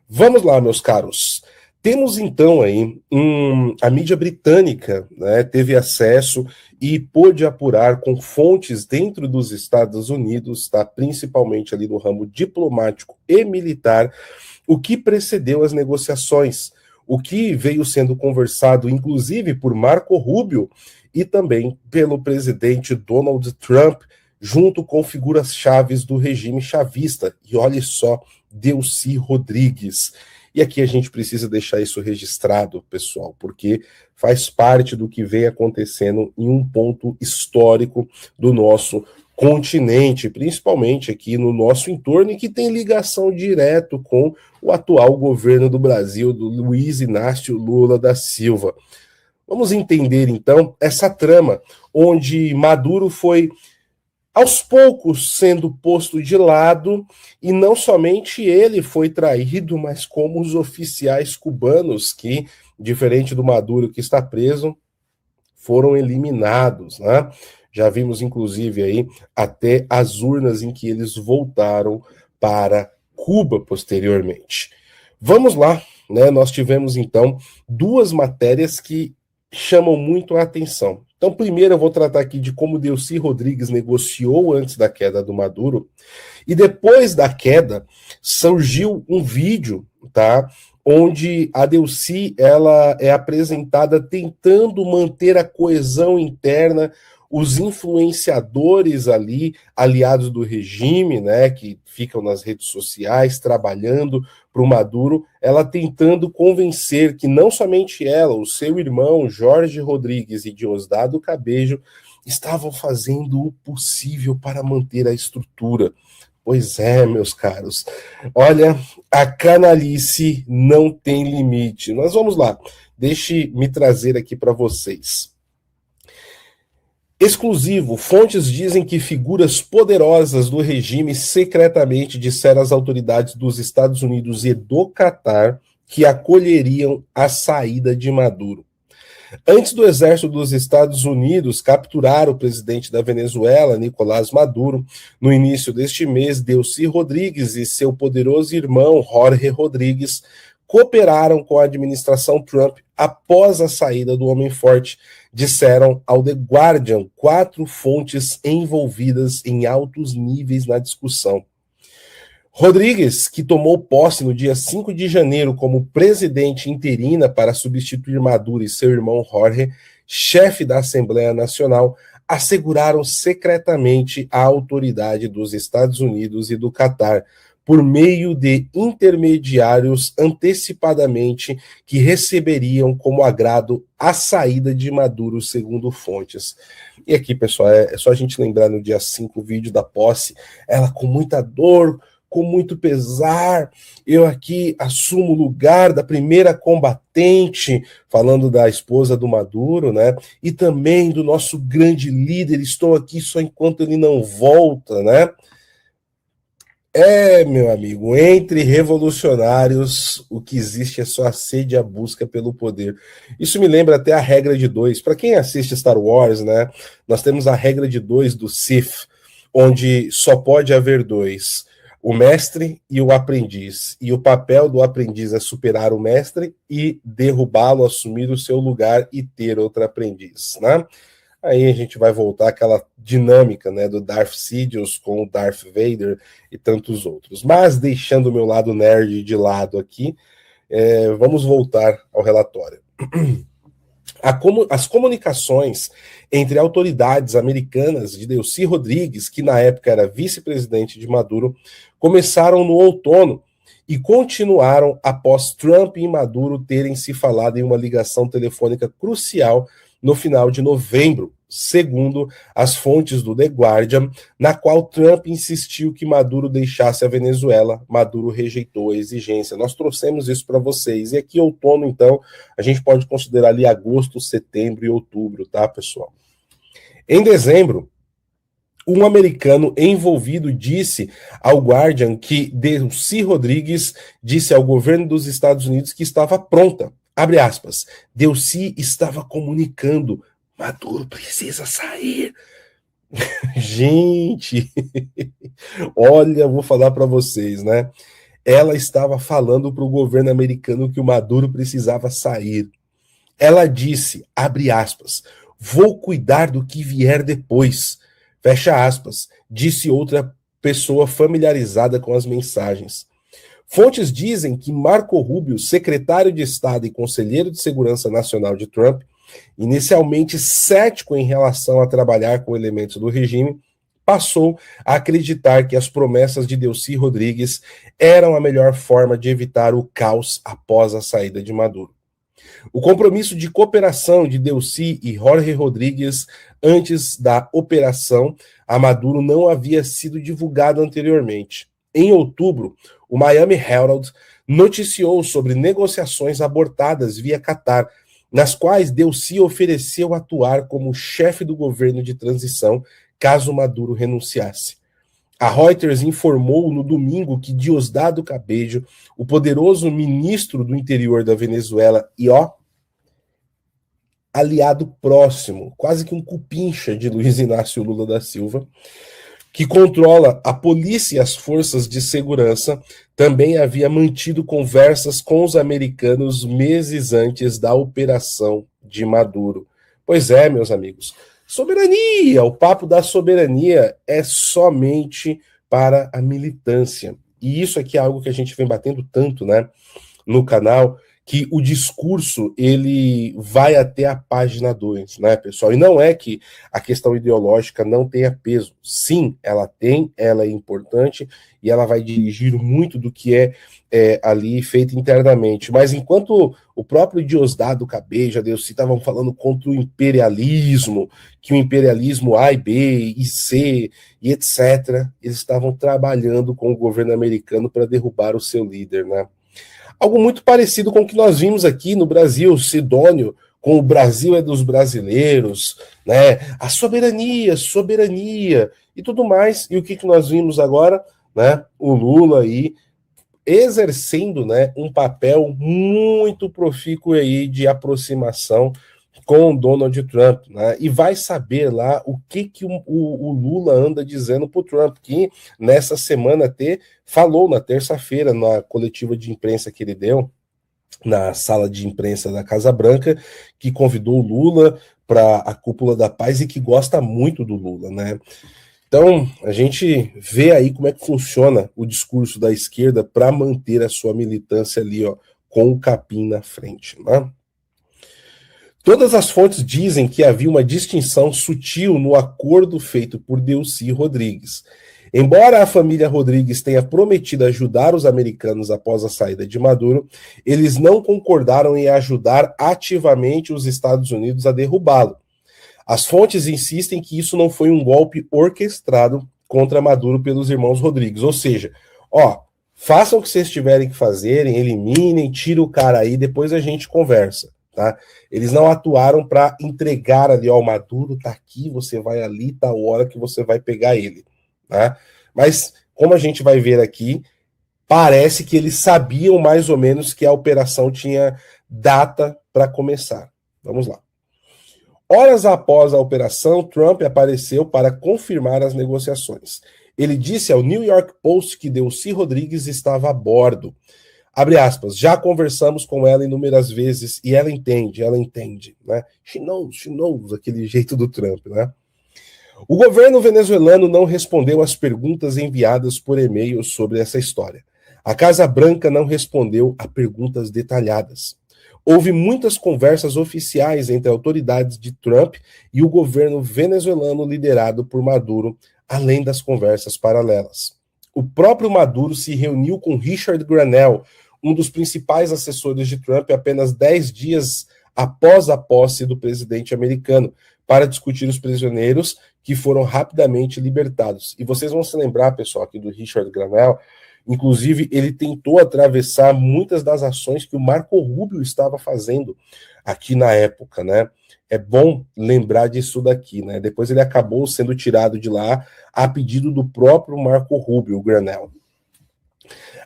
Vamos lá, meus caros. Temos então aí a mídia britânica, né, teve acesso e pôde apurar com fontes dentro dos Estados Unidos, tá, principalmente ali no ramo diplomático e militar, o que precedeu as negociações, o que veio sendo conversado, inclusive, por Marco Rubio e também pelo presidente Donald Trump, junto com figuras chaves do regime chavista. E olhe só, Delcy Rodrigues. E aqui a gente precisa deixar isso registrado, pessoal, porque faz parte do que vem acontecendo em um ponto histórico do nosso continente, principalmente aqui no nosso entorno, e que tem ligação direto com o atual governo do Brasil, do Luiz Inácio Lula da Silva. Vamos entender, então, essa trama, onde Maduro foi aos poucos sendo posto de lado, e não somente ele foi traído, mas como os oficiais cubanos que, diferente do Maduro que está preso, foram eliminados, né? Já vimos, inclusive, aí até as urnas em que eles voltaram para Cuba posteriormente. Vamos lá, né? Nós tivemos, então, duas matérias que chamam muito a atenção. Então, primeiro eu vou tratar aqui de como Delcy Rodrigues negociou antes da queda do Maduro, e depois da queda surgiu um vídeo, tá, onde a Delcy ela é apresentada tentando manter a coesão interna, os influenciadores ali, aliados do regime, né, que ficam nas redes sociais trabalhando para o Maduro, ela tentando convencer que não somente ela, o seu irmão Jorge Rodrigues e Diosdado Cabejo estavam fazendo o possível para manter a estrutura. Pois é, meus caros. Olha, a canalice não tem limite. Mas vamos lá. Deixe-me trazer aqui para vocês. Exclusivo, fontes dizem que figuras poderosas do regime secretamente disseram às autoridades dos Estados Unidos e do Catar que acolheriam a saída de Maduro. Antes do exército dos Estados Unidos capturar o presidente da Venezuela, Nicolás Maduro, no início deste mês, Delcy Rodrigues e seu poderoso irmão, Jorge Rodrigues, cooperaram com a administração Trump após a saída do homem forte, disseram ao The Guardian 4 fontes envolvidas em altos níveis na discussão. Rodrigues, que tomou posse no dia 5 de janeiro como presidente interina para substituir Maduro e seu irmão Jorge, chefe da Assembleia Nacional, asseguraram secretamente a autoridade dos Estados Unidos e do Catar, por meio de intermediários antecipadamente que receberiam como agrado a saída de Maduro, segundo fontes. E aqui, pessoal, é só a gente lembrar no dia 5 o vídeo da posse, ela com muita dor, com muito pesar, eu aqui assumo o lugar da primeira combatente, falando da esposa do Maduro, né? E também do nosso grande líder, estou aqui só enquanto ele não volta, né? Meu amigo, entre revolucionários, o que existe é só a sede e a busca pelo poder. Isso me lembra até a regra de dois. Para quem assiste Star Wars, né? Nós temos a regra de dois do Sith, onde só pode haver dois: o mestre e o aprendiz. E o papel do aprendiz é superar o mestre e derrubá-lo, assumir o seu lugar e ter outro aprendiz, né? Aí a gente vai voltar àquela dinâmica, né, do Darth Sidious com o Darth Vader e tantos outros. Mas deixando o meu lado nerd de lado aqui, vamos voltar ao relatório. As comunicações entre autoridades americanas de Delcy Rodrigues, que na época era vice-presidente de Maduro, começaram no outono e continuaram após Trump e Maduro terem se falado em uma ligação telefônica crucial no final de novembro, segundo as fontes do The Guardian, na qual Trump insistiu que Maduro deixasse a Venezuela. Maduro rejeitou a exigência. Nós trouxemos isso para vocês. E aqui, outono, então, a gente pode considerar ali agosto, setembro e outubro, tá, pessoal? Em dezembro, um americano envolvido disse ao Guardian que Delcy Rodrigues disse ao governo dos Estados Unidos que estava pronta. Abre aspas. Delcy estava comunicando: Maduro precisa sair. Gente, olha, vou falar para vocês, né? ela estava falando para o governo americano que o Maduro precisava sair. Ela disse, abre aspas, vou cuidar do que vier depois, fecha aspas, disse outra pessoa familiarizada com as mensagens. Fontes dizem que Marco Rubio, secretário de Estado e conselheiro de Segurança Nacional de Trump, inicialmente cético em relação a trabalhar com elementos do regime, passou a acreditar que as promessas de Delcy Rodrigues eram a melhor forma de evitar o caos após a saída de Maduro. O compromisso de cooperação de Delcy e Jorge Rodrigues antes da operação a Maduro não havia sido divulgado anteriormente. Em outubro, o Miami Herald noticiou sobre negociações abortadas via Catar, nas quais Delcy ofereceu atuar como chefe do governo de transição caso Maduro renunciasse. A Reuters informou no domingo que Diosdado Cabello, o poderoso ministro do interior da Venezuela e aliado próximo, quase que um cupincha de Luiz Inácio Lula da Silva, que controla a polícia e as forças de segurança, também havia mantido conversas com os americanos meses antes da operação de Maduro. Pois é, meus amigos, soberania, o papo da soberania é somente para a militância. E isso aqui é algo que a gente vem batendo tanto, né, no canal, que o discurso, ele vai até a página 2, né, pessoal? E não é que a questão ideológica não tenha peso. Sim, ela tem, ela é importante, e ela vai dirigir muito do que é ali feito internamente. Mas enquanto o próprio Diosdado Cabello, Delcy, estavam falando contra o imperialismo, que o imperialismo A e B e C e etc., eles estavam trabalhando com o governo americano para derrubar o seu líder, né? Algo muito parecido com o que nós vimos aqui no Brasil, Sidônio, com o Brasil é dos brasileiros, né? A soberania, soberania e tudo mais. E o que nós vimos agora, né? O Lula aí exercendo, né, um papel muito profícuo aí de aproximação com Donald Trump, né? E vai saber lá o que o Lula anda dizendo para o Trump, que nessa semana até falou na terça-feira, na coletiva de imprensa que ele deu, na sala de imprensa da Casa Branca, que convidou o Lula para a Cúpula da Paz e que gosta muito do Lula, né? Então, a gente vê aí como é que funciona o discurso da esquerda para manter a sua militância ali, ó, com o capim na frente, né? Todas as fontes dizem que havia uma distinção sutil no acordo feito por Delcy Rodrigues. Embora a família Rodrigues tenha prometido ajudar os americanos após a saída de Maduro, eles não concordaram em ajudar ativamente os Estados Unidos a derrubá-lo. As fontes insistem que isso não foi um golpe orquestrado contra Maduro pelos irmãos Rodrigues. Ou seja, ó, façam o que vocês tiverem que fazerem, eliminem, tira o cara aí, depois a gente conversa, tá? Eles não atuaram para entregar ali, ó, o Maduro tá aqui, você vai ali, tá a hora que você vai pegar ele, tá? Mas, como a gente vai ver aqui, parece que eles sabiam mais ou menos que a operação tinha data para começar. Vamos lá. Horas após a operação, Trump apareceu para confirmar as negociações. Ele disse ao New York Post que Delcy Rodrigues estava a bordo. Abre aspas, já conversamos com ela inúmeras vezes e ela entende, né? She knows, aquele jeito do Trump, né? O governo venezuelano não respondeu às perguntas enviadas por e-mail sobre essa história. A Casa Branca não respondeu a perguntas detalhadas. Houve muitas conversas oficiais entre autoridades de Trump e o governo venezuelano liderado por Maduro, além das conversas paralelas. O próprio Maduro se reuniu com Richard Grenell, um dos principais assessores de Trump, apenas 10 dias após a posse do presidente americano, para discutir os prisioneiros que foram rapidamente libertados. E vocês vão se lembrar, pessoal, aqui do Richard Grenell. Inclusive, ele tentou atravessar muitas das ações que o Marco Rubio estava fazendo aqui na época, né? É bom lembrar disso daqui, né? Depois ele acabou sendo tirado de lá a pedido do próprio Marco Rubio, o Grenell.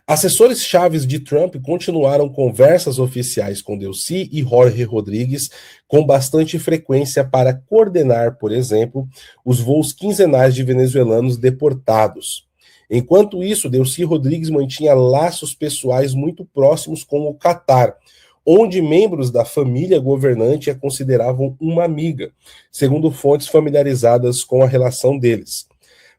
Assessores chaves de Trump continuaram conversas oficiais com Delcy e Jorge Rodrigues com bastante frequência para coordenar, por exemplo, os voos quinzenais de venezuelanos deportados. Enquanto isso, Delcy Rodrigues mantinha laços pessoais muito próximos com o Catar, onde membros da família governante a consideravam uma amiga, segundo fontes familiarizadas com a relação deles.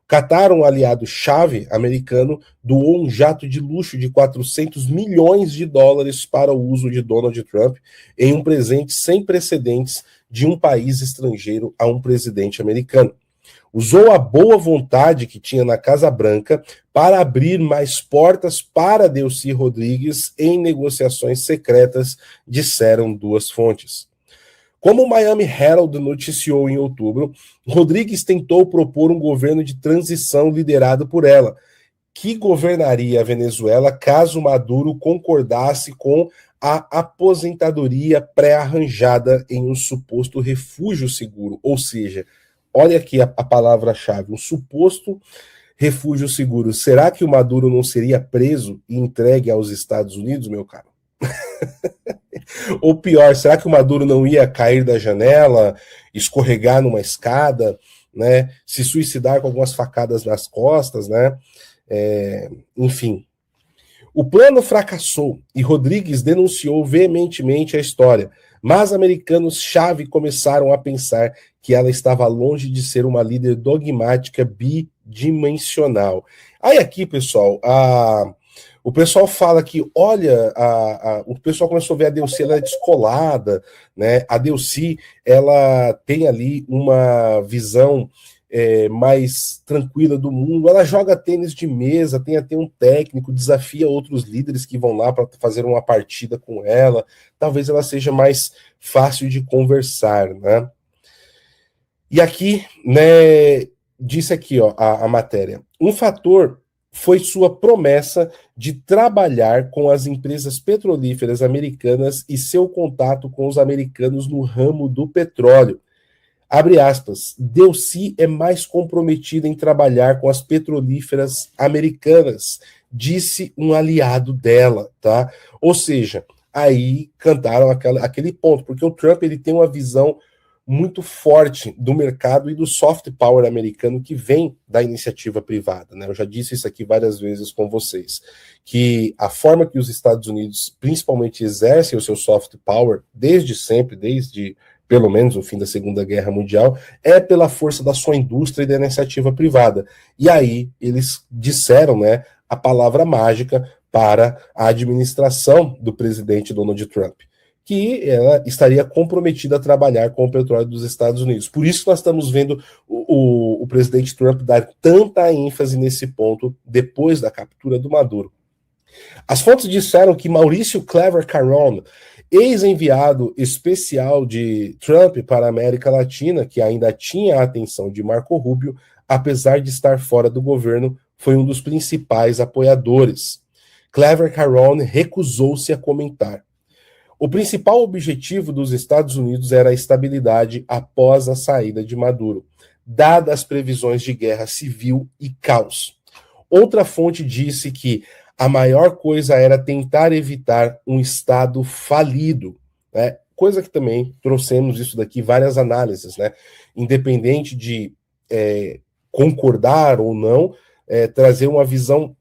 Catar, um aliado-chave americano, doou um jato de luxo de 400 milhões de dólares para o uso de Donald Trump em um presente sem precedentes de um país estrangeiro a um presidente americano. Usou a boa vontade que tinha na Casa Branca para abrir mais portas para Delcy Rodrigues em negociações secretas, disseram duas fontes. Como o Miami Herald noticiou em outubro, Rodrigues tentou propor um governo de transição liderado por ela, que governaria a Venezuela caso Maduro concordasse com a aposentadoria pré-arranjada em um suposto refúgio seguro. Ou seja, olha aqui a palavra-chave, um suposto refúgio seguro. Será que o Maduro não seria preso e entregue aos Estados Unidos, meu caro? Ou pior, será que o Maduro não ia cair da janela, escorregar numa escada, né, se suicidar com algumas facadas nas costas, né? Enfim. O plano fracassou e Rodrigues denunciou veementemente a história, mas americanos-chave começaram a pensar que ela estava longe de ser uma líder dogmática bidimensional. Aí aqui, pessoal, o pessoal fala que, olha, o pessoal começou a ver a Delcy, ela é descolada, né? A Delcy, ela tem ali uma visão mais tranquila do mundo, ela joga tênis de mesa, tem até um técnico, desafia outros líderes que vão lá para fazer uma partida com ela, talvez ela seja mais fácil de conversar, né? E aqui, né, disse aqui, ó, a matéria, um fator foi sua promessa de trabalhar com as empresas petrolíferas americanas e seu contato com os americanos no ramo do petróleo. Abre aspas, Delcy é mais comprometida em trabalhar com as petrolíferas americanas, disse um aliado dela, tá? Ou seja, aí cantaram aquele ponto, porque o Trump ele tem uma visão muito forte do mercado e do soft power americano que vem da iniciativa privada, né? Eu já disse isso aqui várias vezes com vocês, que a forma que os Estados Unidos principalmente exercem o seu soft power desde sempre, desde pelo menos o fim da Segunda Guerra Mundial, é pela força da sua indústria e da iniciativa privada. E aí eles disseram, né, a palavra mágica para a administração do presidente Donald Trump, que ela estaria comprometida a trabalhar com o petróleo dos Estados Unidos. Por isso que nós estamos vendo o presidente Trump dar tanta ênfase nesse ponto depois da captura do Maduro. As fontes disseram que Maurício Clever Caron, ex-enviado especial de Trump para a América Latina, que ainda tinha a atenção de Marco Rubio, apesar de estar fora do governo, foi um dos principais apoiadores. Clever Caron recusou-se a comentar. O principal objetivo dos Estados Unidos era a estabilidade após a saída de Maduro, dadas as previsões de guerra civil e caos. Outra fonte disse que a maior coisa era tentar evitar um Estado falido, né? Coisa que também trouxemos isso daqui, várias análises, né? Independente de concordar ou não, trazer uma visão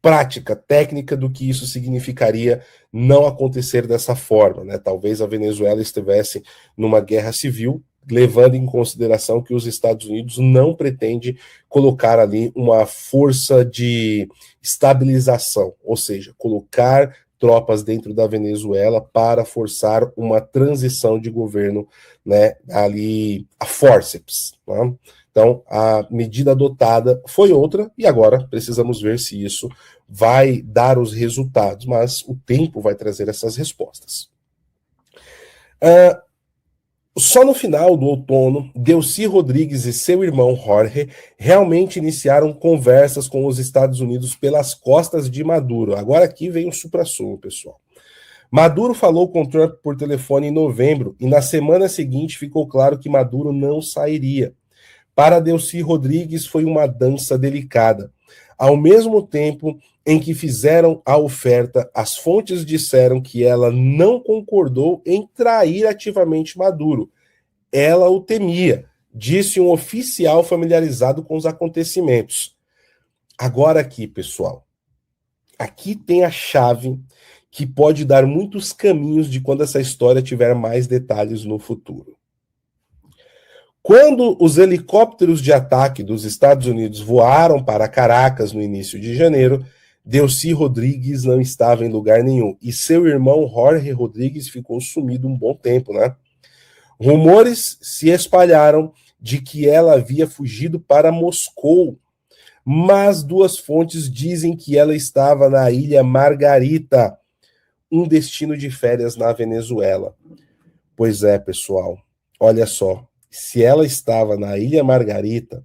prática, técnica do que isso significaria não acontecer dessa forma, né? Talvez a Venezuela estivesse numa guerra civil, levando em consideração que os Estados Unidos não pretende colocar ali uma força de estabilização, ou seja, colocar tropas dentro da Venezuela para forçar uma transição de governo, né, ali a fórceps, né? Então, a medida adotada foi outra, e agora precisamos ver se isso vai dar os resultados, mas o tempo vai trazer essas respostas. Só no final do outono, Delcy Rodrigues e seu irmão Jorge realmente iniciaram conversas com os Estados Unidos pelas costas de Maduro. Agora aqui vem o suprassumo, pessoal. Maduro falou com Trump por telefone em novembro, e na semana seguinte ficou claro que Maduro não sairia. Para Delcy Rodrigues foi uma dança delicada. Ao mesmo tempo em que fizeram a oferta, as fontes disseram que ela não concordou em trair ativamente Maduro. Ela o temia, disse um oficial familiarizado com os acontecimentos. Agora aqui, pessoal, aqui tem a chave que pode dar muitos caminhos de quando essa história tiver mais detalhes no futuro. Quando os helicópteros de ataque dos Estados Unidos voaram para Caracas no início de janeiro, Delcy Rodrigues não estava em lugar nenhum e seu irmão Jorge Rodrigues ficou sumido um bom tempo, né? Rumores se espalharam de que ela havia fugido para Moscou, mas duas fontes dizem que ela estava na Ilha Margarita, um destino de férias na Venezuela. Pois é, pessoal, olha só, se ela estava na Ilha Margarita,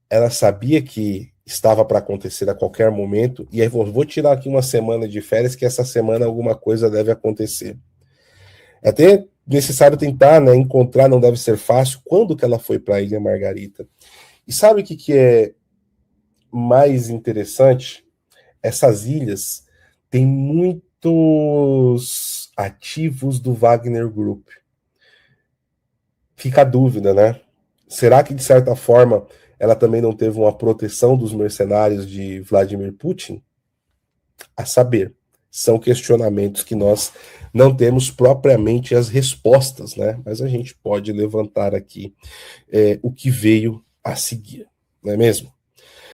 ela sabia que estava para acontecer a qualquer momento, e aí vou tirar aqui uma semana de férias, que essa semana alguma coisa deve acontecer. É até necessário tentar, né, encontrar, não deve ser fácil, quando que ela foi para a Ilha Margarita. E sabe o que é mais interessante? Essas ilhas têm muitos ativos do Wagner Group. Fica a dúvida, né? Será que, de certa forma, ela também não teve uma proteção dos mercenários de Vladimir Putin? A saber, são questionamentos que nós não temos propriamente as respostas, né? Mas a gente pode levantar aqui o que veio a seguir, não é mesmo?